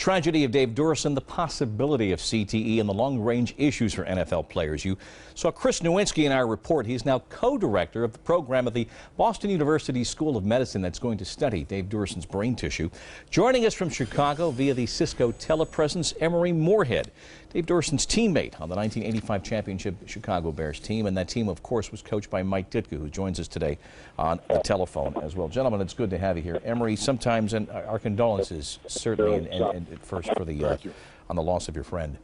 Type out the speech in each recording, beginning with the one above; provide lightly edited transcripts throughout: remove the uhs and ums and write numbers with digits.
tragedy of Dave Duerson, the possibility of CTE, and the long-range issues for NFL players. You saw Chris Nowinski in our report. He's now co-director of the program at the Boston University School of Medicine that's going to study Dave Duerson's brain tissue. Joining us from Chicago via the Cisco telepresence, Emory Moorhead, Dave Duerson's teammate on the 1985 championship Chicago Bears team. And that team, of course, was coached by Mike Ditka, who joins us today on the telephone as well. Gentlemen, it's good to have you here. Emory, sometimes, and our condolences, certainly, and first for the on the loss of your friend.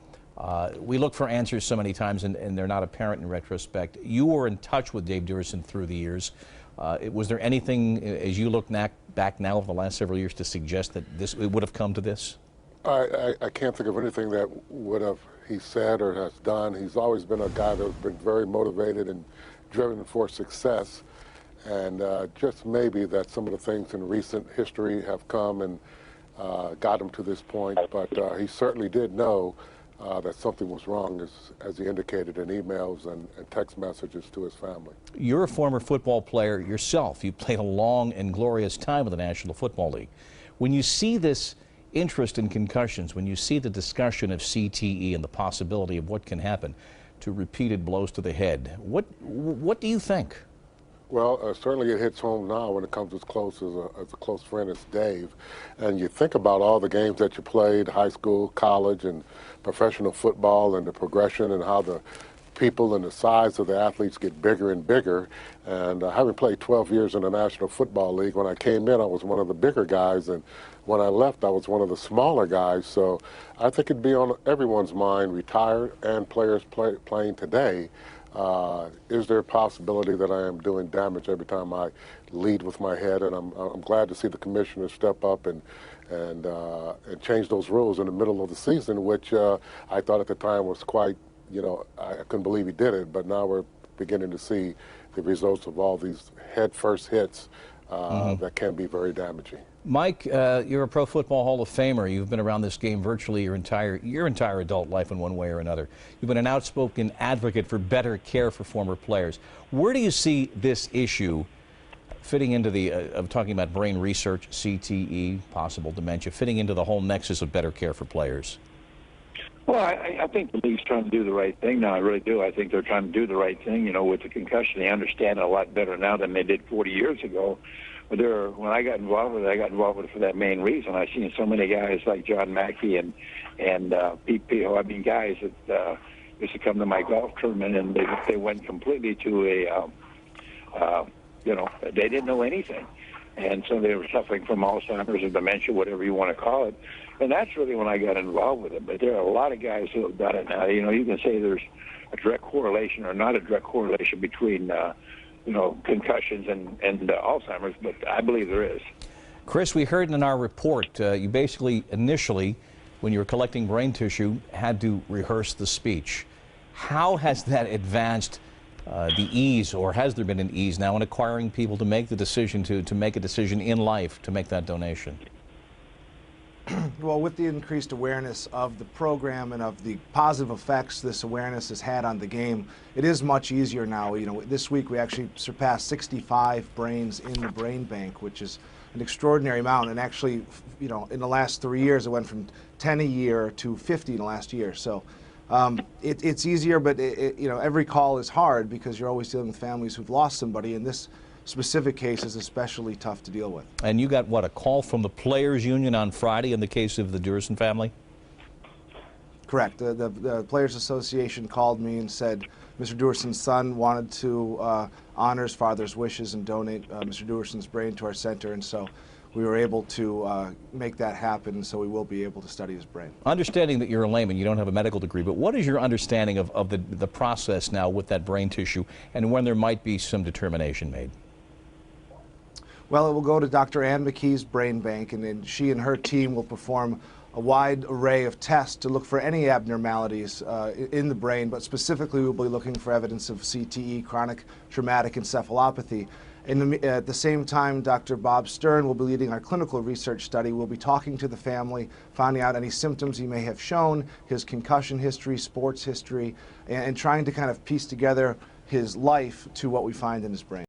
We look for answers so many times, and they're not apparent in retrospect. You were in touch with Dave Duerson through the years. Was there anything, as you look back now over the last several years, to suggest that it would have come to this? I can't think of anything that he said or has done. He's always been a guy that's been very motivated and driven for success. And just maybe that some of the things in recent history have come and got him to this point. But he certainly did know that something was wrong, as he indicated in emails and text messages to his family. You're a former football player yourself. You played a long and glorious time with the National Football League. When you see this interest in concussions, when you see the discussion of CTE and the possibility of what can happen to repeated blows to the head, what do you think? Well, certainly it hits home now when it comes as close as a close friend as Dave. And you think about all the games that you played, high school, college, and professional football, and the progression and how the people and the size of the athletes get bigger and bigger. And having played 12 years in the National Football League, when I came in, I was one of the bigger guys, and when I left, I was one of the smaller guys. So I think it'd be on everyone's mind, retired and players playing today. Is there a possibility that I am doing damage every time I lead with my head? And I'm glad to see the commissioner step up and change those rules in the middle of the season, which I thought at the time was quite, I couldn't believe he did it. But now we're beginning to see the results of all these head-first hits that can be very damaging. Mike, you're a Pro Football Hall of Famer. You've been around this game virtually your entire adult life in one way or another. You've been an outspoken advocate for better care for former players. Where do you see this issue fitting into of talking about brain research, CTE, possible dementia, fitting into the whole nexus of better care for players? Well, I think the league's trying to do the right thing now. I really do. I think they're trying to do the right thing. With the concussion, they understand it a lot better now than they did 40 years ago. But when I got involved with it, I got involved with it for that main reason. I've seen so many guys like John Mackey and Pete Pio. I mean, guys that used to come to my golf tournament, and they went completely to they didn't know anything. And so they were suffering from Alzheimer's or dementia, whatever you want to call it. And that's really when I got involved with it. But there are a lot of guys who have done it now. You can say there's a direct correlation or not a direct correlation between concussions and Alzheimer's, but I believe there is. Chris, we heard in our report, you basically initially, when you were collecting brain tissue, had to rehearse the speech. How has that advanced the ease, or has there been an ease now in acquiring people to make the decision, to make a decision in life to make that donation? Well, with the increased awareness of the program and of the positive effects this awareness has had on the game, it is much easier now. This week we actually surpassed 65 brains in the brain bank, which is an extraordinary amount. And actually, in the last 3 years, it went from 10 a year to 50 in the last year. So it's easier, but every call is hard because you're always dealing with families who've lost somebody, and this specific case is especially tough to deal with. And you got, a call from the Players Union on Friday in the case of the Duerson family? Correct. The Players Association called me and said Mr. Duerson's son wanted to honor his father's wishes and donate Mr. Duerson's brain to our center, and so we were able to make that happen, so we will be able to study his brain. Understanding that you're a layman, you don't have a medical degree, but what is your understanding of the process now with that brain tissue and when there might be some determination made? Well, it will go to Dr. Ann McKee's brain bank, and then she and her team will perform a wide array of tests to look for any abnormalities in the brain, but specifically we'll be looking for evidence of CTE, chronic traumatic encephalopathy. At the same time, Dr. Bob Stern will be leading our clinical research study. We'll be talking to the family, finding out any symptoms he may have shown, his concussion history, sports history, and trying to kind of piece together his life to what we find in his brain.